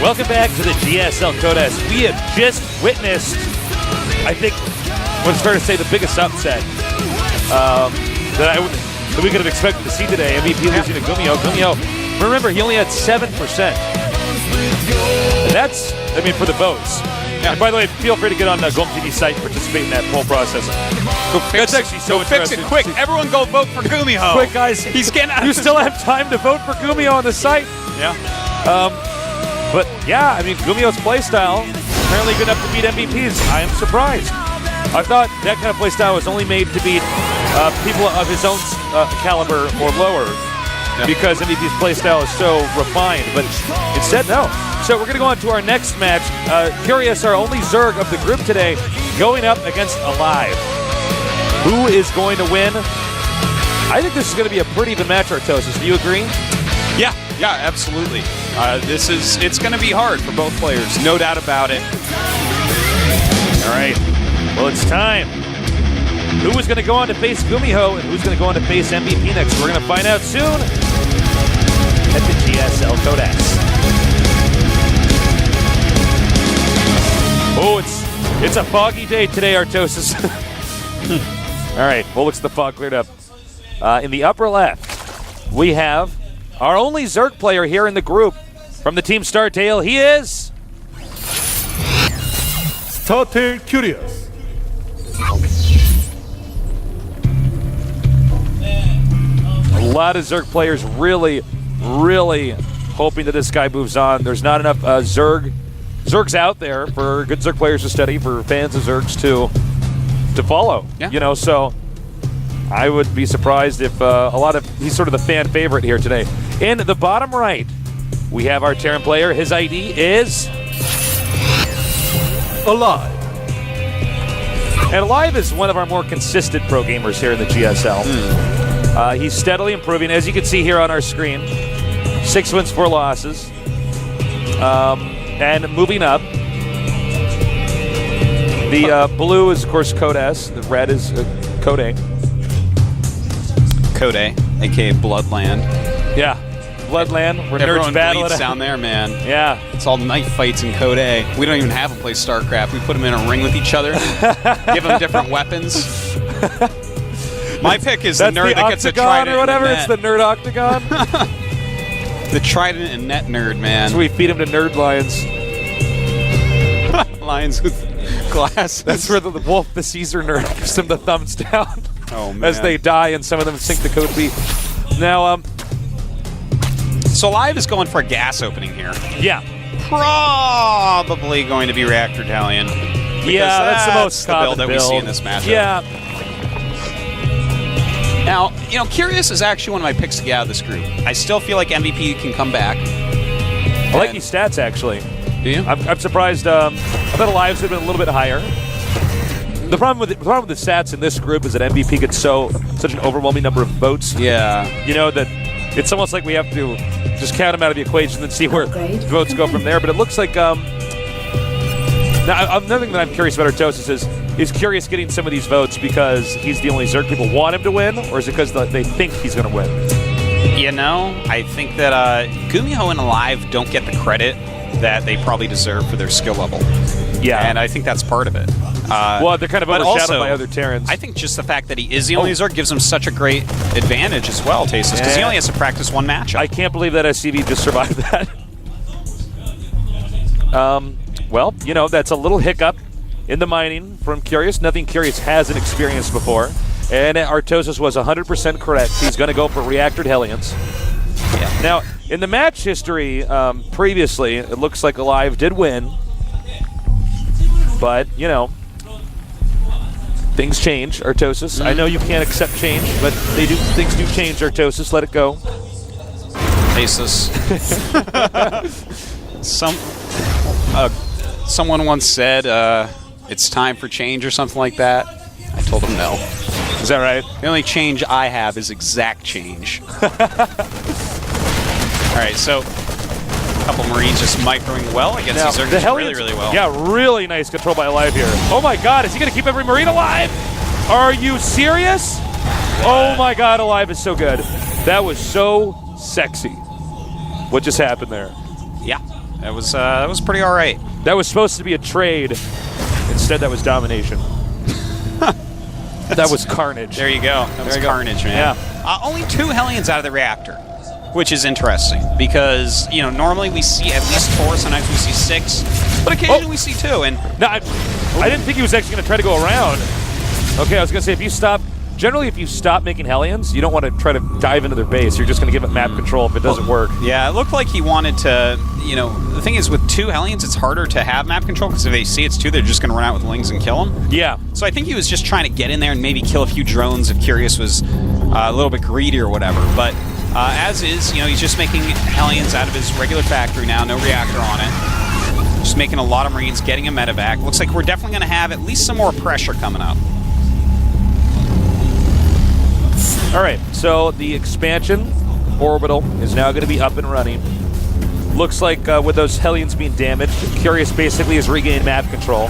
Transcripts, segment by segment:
Welcome back to the GSL Contest. We have just witnessed, I think, what's fair to say, the biggest upset that we could have expected to see today. MVP losing to Gumio. Gumio, remember, he only had 7%. And that's, I mean, for the votes. Yeah. And by the way, feel free to get on the GOMTV site and participate in that poll process. That's actually so interesting. Fix it quick. Everyone go vote for Gumio. Quick, guys. He's getting out. You still have time to vote for Gumio on the site. Yeah. But yeah, I mean, Gumio's playstyle apparently good enough to beat MVPs. I am surprised. I thought that kind of playstyle was only made to beat people of his own caliber or lower, because MVP's playstyle is so refined. But instead, no. So we're going to go on to our next match. Curious, our only Zerg of the group today, going up against Alive. Who is going to win? I think this is going to be a pretty even match, Artosis. Do you agree? Yeah, absolutely. It's going to be hard for both players, no doubt about it. All right. Well, it's time. Who is going to go on to face Gumio and who's going to go on to face MVP next? We're going to find out soon at the GSL Codex. Oh, it's a foggy day today, Artosis. All right. Well, looks the fog cleared up. In the upper left, we have our only Zerg player here in the group from the team Startail. He is StarTail Curious. A lot of Zerg players really hoping that this guy moves on. There's not enough Zergs out there for good Zerg players to study, for fans of Zergs to follow. Yeah. You know, so I would be surprised if he's sort of the fan favorite here today. In the bottom right, we have our Terran player. His ID is Alive. And Alive is one of our more consistent pro gamers here in the GSL. He's steadily improving, as you can see here on our screen. 6 wins, 4 losses. And moving up. The blue is, of course, Code S. The red is Code A. Code A, a.k.a. Bloodland. Yeah. Bloodland. We're Everyone nerds battle bleeds down there, man. Yeah. It's all knife fights in Code A. We don't even have them play StarCraft. We put them in a ring with each other, give them different weapons. My pick is the nerd that gets a trident or whatever. It's the nerd octagon. The trident and net nerd, man. So we feed him to nerd lions. Lions with glasses. That's where the wolf, the Caesar nerd, gives them the thumbs down. Oh, man. As they die, and some of them sink the code B. Now, so Live is going for a gas opening here. Yeah. Probably going to be Reactor Italian. Yeah, that's the most common build that we see in this matchup. Yeah. Now, you know, Curious is actually one of my picks to get out of this group. I still feel like MVP can come back. I like these stats, actually. Do you? I'm surprised. I thought Alive's would have been a little bit higher. The problem with the stats in this group is that MVP gets such an overwhelming number of votes. Yeah. You know, that it's almost like we have to just count them out of the equation and see where votes go from there. But it looks like now another thing that I'm curious about Artosis is Curious getting some of these votes because he's the only Zerg people want him to win, or is it because they think he's going to win? You know, I think that Gumio and Alive don't get the credit that they probably deserve for their skill level. Yeah. And I think that's part of it. Well, they're kind of overshadowed by other Terrans. I think just the fact that he is the only Zerg gives him such a great advantage as well, Tasis, because he only has to practice one matchup. I can't believe that SCV just survived that. Well, you know, that's a little hiccup in the mining from Curious. Nothing Curious hasn't experienced before. And Artosis was 100% correct. He's going to go for Reactored Hellions. Yeah. Now, in the match history previously, it looks like Alive did win. But, you know, things change, Artosis. I know you can't accept change, but things do change, Artosis. Let it go. Tasis. Someone once said it's time for change or something like that. I told him no. Is that right? The only change I have is exact change. All right, so a couple Marines just microing well against these Zergs really, really well. Yeah, really nice control by Alive here. Oh my God, is he going to keep every Marine alive? Are you serious? Oh my God, Alive is so good. That was so sexy. What just happened there? Yeah. That was pretty all right. That was supposed to be a trade. Instead, that was domination. That was carnage. There you go. That was carnage, man. Yeah. Only 2 Hellions out of the reactor, which is interesting because, you know, normally we see at least 4, sometimes we see 6, but occasionally we see 2. And no, I didn't think he was actually going to try to go around. Okay, I was going to say, if you stop making Hellions, you don't want to try to dive into their base. You're just going to give it map control if it doesn't work. Yeah, it looked like he wanted to, you know, the thing is with 2 Hellions, it's harder to have map control because if they see it's 2, they're just going to run out with Lings and kill them. Yeah. So I think he was just trying to get in there and maybe kill a few drones if Curious was a little bit greedy or whatever. But as is, you know, he's just making Hellions out of his regular factory now, no reactor on it. Just making a lot of Marines, getting a medevac. Looks like we're definitely going to have at least some more pressure coming up. All right, so the expansion orbital is now going to be up and running. Looks like with those Hellions being damaged, Curious basically has regained map control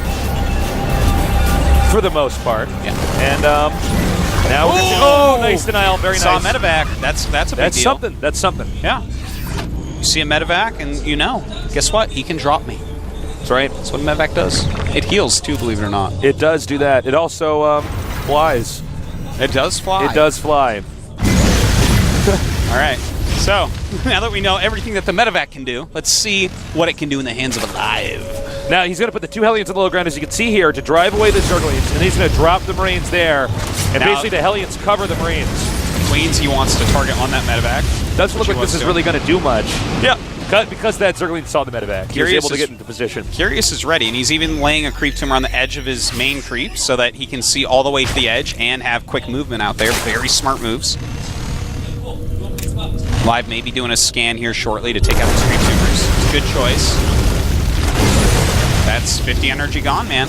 for the most part. Yeah. And now we're going to nice denial, very nice. Saw a medevac. That's a big deal. That's something. Yeah. You see a medevac, and you know, guess what? He can drop me. That's right. That's what a medevac does. It heals too, believe it or not. It does do that. It also flies. It does fly. It does fly. All right. So, now that we know everything that the medevac can do, let's see what it can do in the hands of Alive. Now, he's going to put the 2 Hellions on the low ground, as you can see here, to drive away the Zerglings, and he's going to drop the Marines there, and now, basically the Hellions cover the Marines. Queens he wants to target on that medevac. Doesn't look like this is really going to do much. Yeah. Because that Zergling saw the medevac. He was able to get into position. Curious is ready, and he's even laying a creep tumor on the edge of his main creep so that he can see all the way to the edge and have quick movement out there. Very smart moves. Live may be doing a scan here shortly to take out the creep tumors. It's a good choice. That's 50 energy gone, man.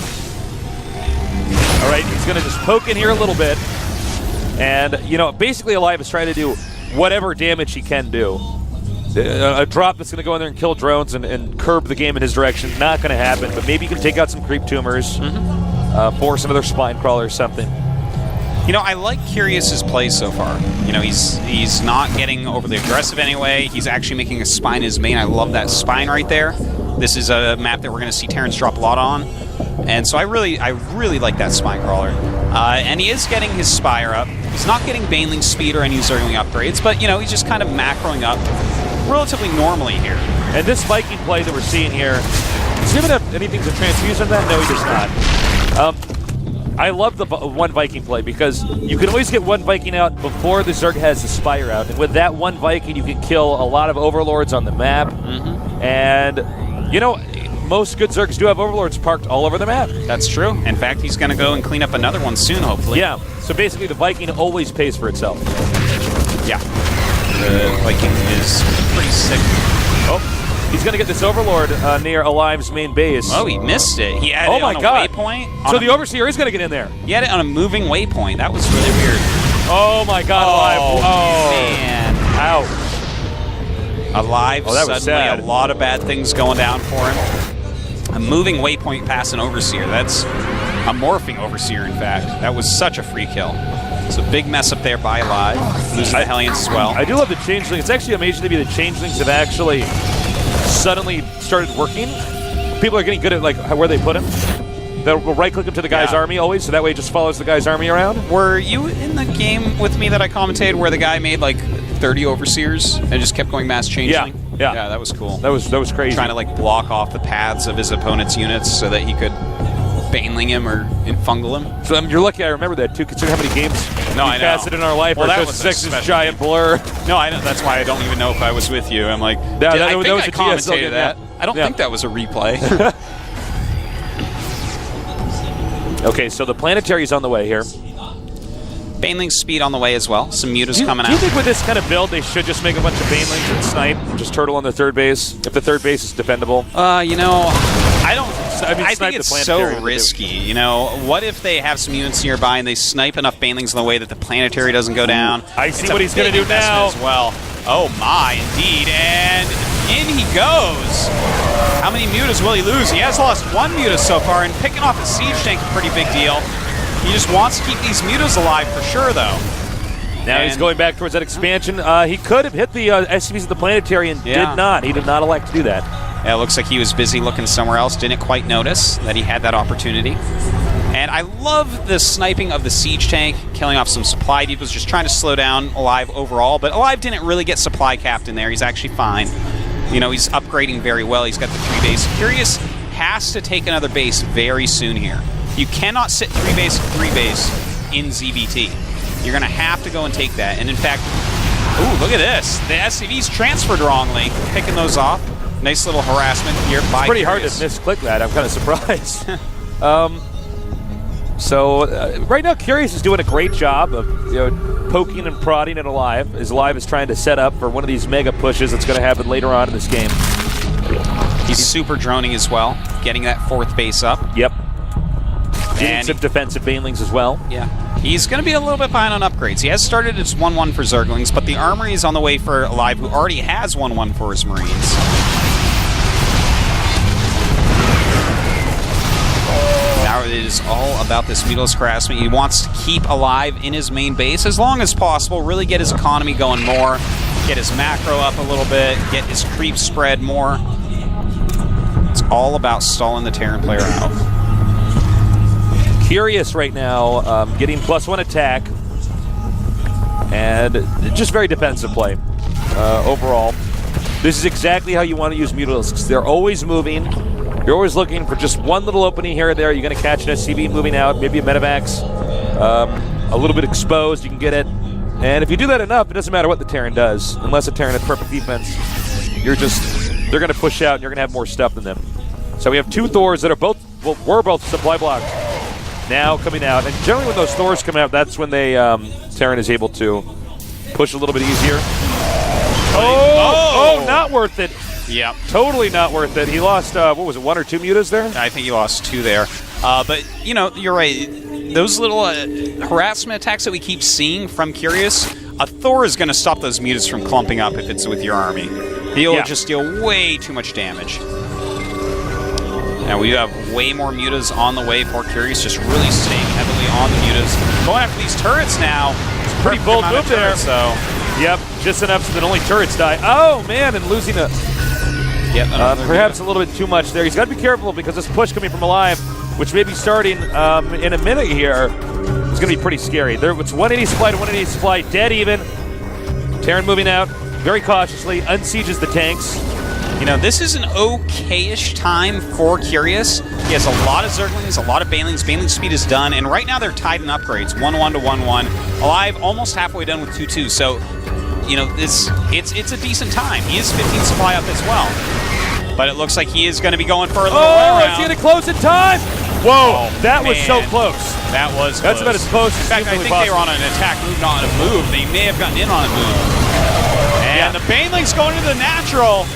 All right, he's going to just poke in here a little bit. And, you know, basically Alive is trying to do whatever damage he can do. A drop that's going to go in there and kill drones and curb the game in his direction, not going to happen. But maybe he can take out some creep tumors, force another spine crawler or something. You know, I like Curious's play so far. You know, he's not getting overly aggressive anyway. He's actually making a spine his main. I love that spine right there. This is a map that we're going to see Terrence drop a lot on. And so I really like that spine crawler. And he is getting his Spire up. He's not getting Baneling speed or any Zergling upgrades, but, you know, he's just kind of macroing up relatively normally here. And this Viking play that we're seeing here, does he even have anything to transfuse on that? No, he does not. I love the one Viking play because you can always get one Viking out before the Zerg has the Spire out. And with that one Viking, you can kill a lot of Overlords on the map. And, you know, most good Zergs do have Overlords parked all over the map. That's true. In fact, he's going to go and clean up another one soon, hopefully. Yeah. So basically, the Viking always pays for itself. Yeah. The Viking is pretty sick. Oh, he's going to get this Overlord near Alive's main base. Oh, he missed it. He had it on a waypoint. So the Overseer is going to get in there. He had it on a moving waypoint. That was really weird. Oh, my God, Alive. Oh, man. Ouch. Alive, that was sad. A lot of bad things going down for him. A moving waypoint past an Overseer. That's a morphing Overseer, in fact. That was such a free kill. It's a big mess up there by Alive. Losing the Hellions as well. I do love the Changelings. It's actually amazing to me the Changelings have actually suddenly started working. People are getting good at like where they put him. They'll right-click him to the guy's army always, so that way it just follows the guy's army around. Were you in the game with me that I commentated where the guy made like 30 Overseers and just kept going mass Changeling? Yeah, that was cool. That was crazy. Trying to like block off the paths of his opponent's units so that he could Baneling him or fungal him. So you're lucky I remember that too, considering how many games we passed in our life. Well, that was a giant blur. No, I know, that's why I don't even know if I was with you. I'm like, I commentated that. I don't think that was a replay. Okay, so the Planetary's on the way here. Baneling speed on the way as well. Some mutas coming out. Do you think with this kind of build they should just make a bunch of Banelings and snipe and just turtle on the third base if the third base is defendable? You know, I think it's so risky. You know, what if they have some units nearby and they snipe enough Banelings in the way that the Planetary doesn't go down? I see what he's going to do now. As well. Oh my, indeed. And in he goes. How many mutas will he lose? He has lost one muta so far, and picking off a siege tank is a pretty big deal. He just wants to keep these mutas alive for sure, though. Now he's going back towards that expansion. He could have hit the SCVs of the Planetary and did not. He did not elect to do that. It looks like he was busy looking somewhere else. Didn't quite notice that he had that opportunity. And I love the sniping of the siege tank, killing off some supply depots, just trying to slow down Alive overall. But Alive didn't really get supply capped in there. He's actually fine. You know, he's upgrading very well. He's got the 3 base. Curious has to take another base very soon here. You cannot sit 3 base in ZVT. You're going to have to go and take that. And in fact, ooh, look at this. The SCV's transferred wrongly, picking those off. Nice little harassment here by Pretty hard Curious. to misclick that. I'm kind of surprised. Right now, Curious is doing a great job of poking and prodding at Alive, as Alive is trying to set up for one of these mega pushes that's going to happen later on in this game. He's super droning as well, getting that 4th base up. Yep. Getting some defensive banelings as well. Yeah. He's going to be a little bit behind on upgrades. He has started his 1-1 for Zerglings, but the Armory is on the way for Alive, who already has 1-1 for his Marines. Now it is all about this Mutilous harassment. He wants to keep Alive in his main base as long as possible, really get his economy going more, get his macro up a little bit, get his creep spread more. It's all about stalling the Terran player out. Curious right now, getting +1 attack, and just very defensive play overall. This is exactly how you want to use Mutalisks. They're always moving. You're always looking for just one little opening here or there. You're going to catch an SCV moving out, maybe a Medivacs, a little bit exposed, you can get it. And if you do that enough, it doesn't matter what the Terran does, unless the Terran has perfect defense. They're going to push out and you're going to have more stuff than them. So we have 2 Thors that are both, were both supply blocks now coming out. And generally when those Thors come out, that's when they, Terran is able to push a little bit easier. Oh, not worth it. Yep. Totally not worth it. He lost, what was it, 1 or 2 mutas there? I think he lost 2 there. But, you know, you're right. Those little harassment attacks that we keep seeing from Curious, a Thor is going to stop those mutas from clumping up if it's with your army. He'll just deal way too much damage. Now we have way more mutas on the way for Curious, just really staying heavily on the mutas. Going after these turrets now. It's a pretty bold move there. So. Yep, just enough so that only turrets die. Oh, man, and losing a... perhaps a little bit too much there. He's got to be careful because this push coming from Alive, which may be starting in a minute here, is going to be pretty scary. It's 180 supply to 180 supply, dead even. Terran moving out very cautiously, unsieges the tanks. You know, this is an okay-ish time for Curious. He has a lot of Zerglings, a lot of Banelings. Baneling speed is done, and right now they're tied in upgrades, 1-1 to 1-1. Alive almost halfway done with 2-2, so, you know, it's a decent time. He is 15 supply up as well. But it looks like he is going to be going for a little is he going to close in time? Whoa, that was so close. That was That's about as close as in fact, I think they were on an attack move, not on a move. They may have gotten in on a move. And the Baneling's going into the natural.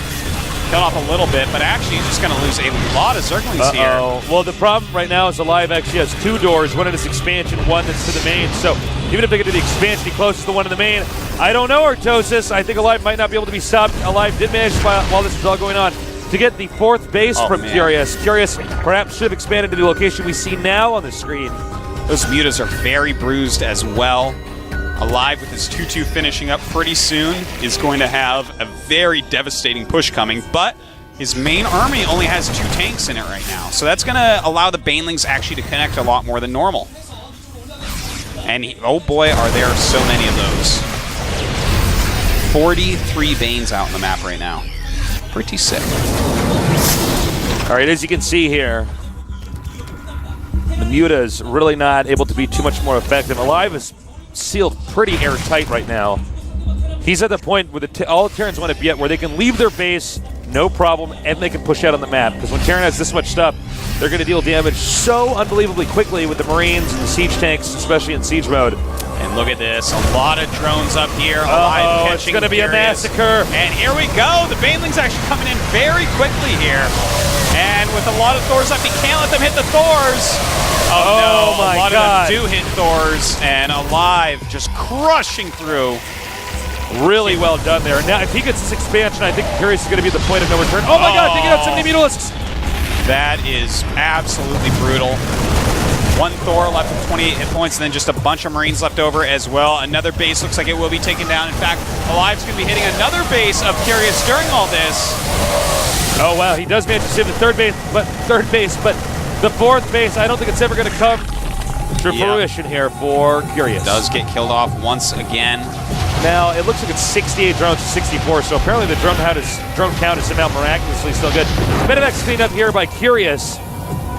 Cut off a little bit, but actually he's just going to lose a lot of Zerglings here. Well, the problem right now is Alive actually has 2 doors, one in this expansion, one that's to the main. So even if they get to the expansion, he closes the one in the main. I don't know, Artosis. I think Alive might not be able to be stopped. Alive did manage, while this was all going on, to get the 4th base from Curious. Curious perhaps should have expanded to the location we see now on the screen. Those mutas are very bruised as well. Alive with his 2-2 finishing up pretty soon is going to have a very devastating push coming, but his main army only has 2 tanks in it right now. So that's going to allow the Banelings actually to connect a lot more than normal. And oh boy, are there so many of those. 43 Banes out in the map right now. Pretty sick. All right, as you can see here, the mutas really not able to be too much more effective. Alive is sealed pretty airtight right now. He's at the point where all the Terrans want to be at where they can leave their base, no problem, and they can push out on the map. Because when Terran has this much stuff, they're going to deal damage so unbelievably quickly with the Marines and the siege tanks, especially in siege mode. And look at this, a lot of drones up here. Alive catching. It's going to be a massacre. And here we go. The Banelings actually coming in very quickly here. And with a lot of Thors up, he can't let them hit the Thors. Oh no, my a lot God. of them do hit Thors, and Alive just crushing through. Really well done there. Now, if he gets this expansion, I think Curious is going to be the point of no return. Oh my God, taking out so many Mutalisks. That is absolutely brutal. 1 Thor left with 28 hit points, and then just a bunch of Marines left over as well. Another base looks like it will be taken down. In fact, Alive's going to be hitting another base of Curious during all this. Oh, wow, he does manage to save the third base, but the fourth base, I don't think it's ever going to come to fruition here for Curious. Does get killed off once again. Now, it looks like it's 68 drones to 64, so apparently the drone count is somehow miraculously still good. Medivac cleaned up here by Curious.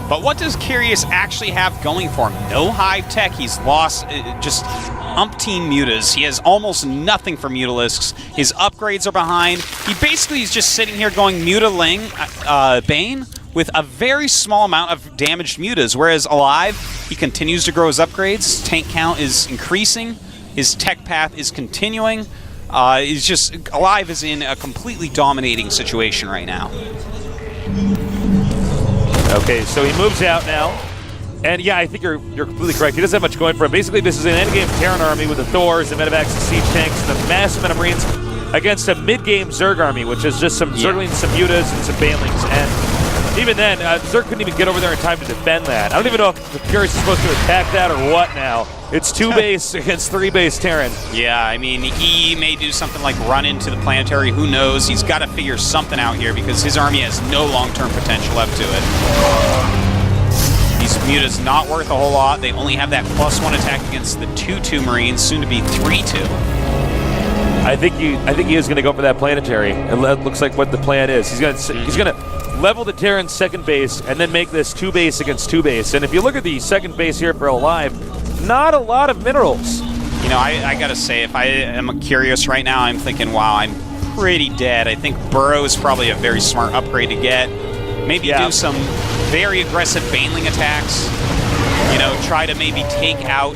But what does Curious actually have going for him? No hive tech. He's lost just umpteen mutas. He has almost nothing for mutalisks. His upgrades are behind. He basically is just sitting here going Mutaling Bane with a very small amount of damaged mutas, whereas Alive, he continues to grow his upgrades. Tank count is increasing. His tech path is continuing. He's just Alive is in a completely dominating situation right now. Okay, so he moves out now. And yeah, I think you're completely correct. He doesn't have much going for him. Basically, this is an endgame Terran army with the Thors, the Medivacs, the Siege Tanks, and a massive amount of Marines against a mid-game Zerg army, which is just some Zerglings, some Mutas, and some Banelings. And even then, Zerg couldn't even get over there in time to defend that. I don't even know if the Curious is supposed to attack that or what now. It's 2 base against 3 base Terran. Yeah, I mean, he may do something like run into the planetary. Who knows? He's got to figure something out here because his army has no long-term potential left to it. These mutas not worth a whole lot. They only have that +1 attack against the 2/2 Marines, soon to be 3/2. I think he is going to go for that planetary, and that looks like what the plan is. He's going to level the Terran's second base and then make this 2 base against 2 base. And if you look at the second base here for Alive, not a lot of minerals. You know, I got to say, if I am curious right now, I'm thinking, wow, I'm pretty dead. I think Burrow is probably a very smart upgrade to get. Maybe do some very aggressive Baneling attacks. You know, try to maybe take out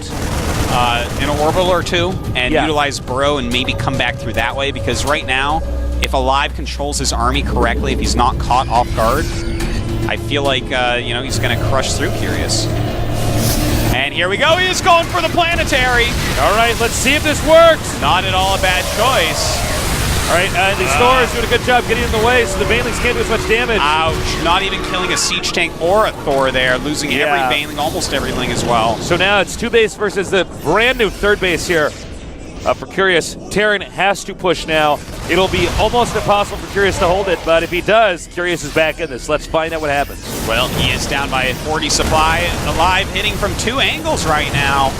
an orbital or two and utilize Burrow and maybe come back through that way. Because right now, if Alive controls his army correctly, if he's not caught off guard, I feel like you know, he's going to crush through Curious. And here we go. He is going for the planetary. All right, let's see if this works. Not at all a bad choice. All right, the Thor is doing a good job getting in the way, so the Banelings can't do as much damage. Ouch. Not even killing a Siege Tank or a Thor there, losing every Baneling, almost everything as well. So now it's 2 base versus the brand new 3rd base here for Curious. Terran has to push now. It'll be almost impossible for Curious to hold it, but if he does, Curious is back in this. Let's find out what happens. Well, he is down by a 40 supply. Alive hitting from 2 angles right now.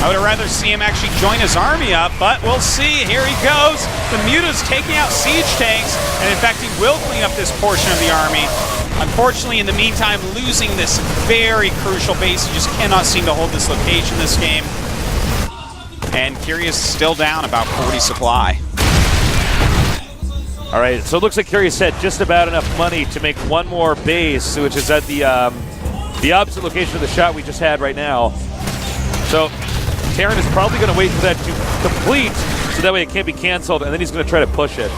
I would have rather see him actually join his army up, but we'll see. Here he goes. The Muta's taking out Siege Tanks, and in fact, he will clean up this portion of the army. Unfortunately, in the meantime, losing this very crucial base. He just cannot seem to hold this location this game. And Curious still down about 40 supply. All right, so it looks like Curious had just about enough money to make 1 more base, which is at the opposite location of the shot we just had right now. So Terran is probably going to wait for that to complete, so that way it can't be canceled, and then he's going to try to push it.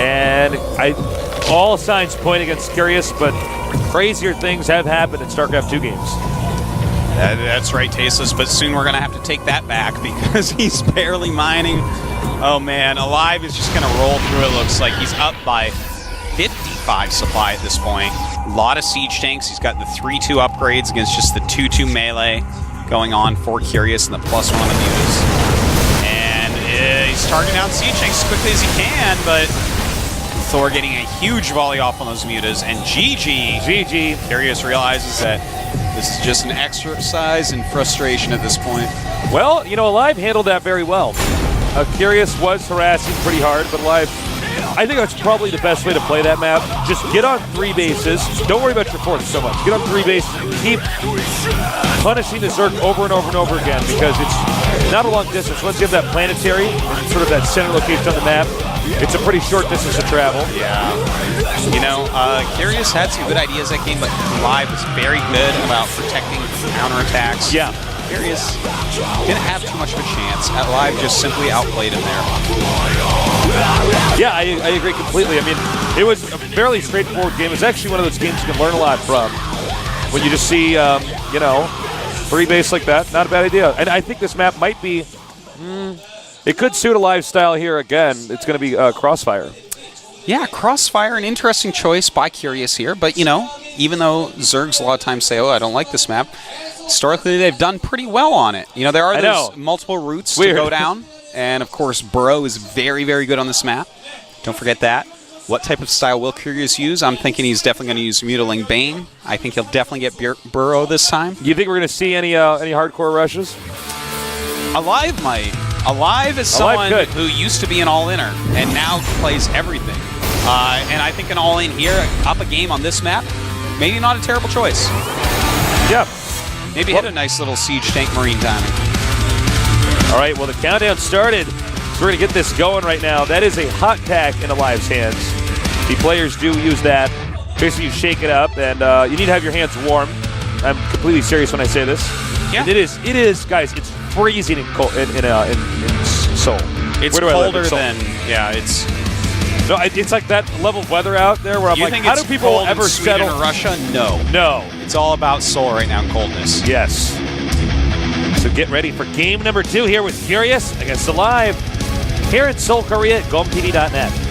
And all signs point against Curious, but crazier things have happened in StarCraft 2 games. That's right, Tasteless, but soon we're going to have to take that back because he's barely mining. Oh, man, Alive is just going to roll through, it looks like. He's up by 55 supply at this point. A lot of Siege Tanks. He's got the 3/2 upgrades against just the 2/2 melee going on for Curious and the +1 on the mutas. And he's targeting down Siege Tanks as quickly as he can, but Thor getting a huge volley off on those mutas. And GG. Curious realizes that this is just an exercise in frustration at this point. Well, you know, Alive handled that very well. Curious was harassing pretty hard, but Alive, I think that's probably the best way to play that map. Just get on 3 bases. Don't worry about your force so much. Get on 3 bases and keep punishing the Zerg over and over and over again because it's not a long distance. Once you have that planetary, sort of that center location on the map, it's a pretty short distance to travel. Yeah. You know, Curious had some good ideas that game, but Alive was very good about protecting counterattacks. Yeah. Curious didn't have too much of a chance. Alive just simply outplayed him there. Yeah, I agree completely. I mean, it was a fairly straightforward game. It's actually one of those games you can learn a lot from. When you just see, you know, 3 base like that, not a bad idea. And I think this map might be, it could suit a live style here again. It's going to be Crossfire. Yeah, Crossfire, an interesting choice by Curious here. But, you know, even though Zergs a lot of times say, oh, I don't like this map, historically they've done pretty well on it. You know, there are those multiple routes to go down. And, of course, Burrow is very, very good on this map. Don't forget that. What type of style will Curious use? I'm thinking he's definitely going to use Mutiling Bane. I think he'll definitely get Burrow this time. Do you think we're going to see any hardcore rushes? Alive might. Alive is someone who used to be an all-inner and now plays everything. And I think an all-in here, up a game on this map, maybe not a terrible choice. Yeah. Maybe hit a nice little Siege Tank Marine timing. All right, well, the countdown started. So we're going to get this going right now. That is a hot pack in Alive's hands. The players do use that. Basically, you shake it up, and you need to have your hands warm. I'm completely serious when I say this. Yeah. And it is, guys, it's freezing in Seoul. It's colder than, yeah, it's... No, it's like that level of weather out there where I'm like, how do people ever settle? In Russia? No. No. It's all about Seoul right now in coldness. Yes. So get ready for game number 2 here with Curious against Alive here at Seoul, Korea at GOMTV.net.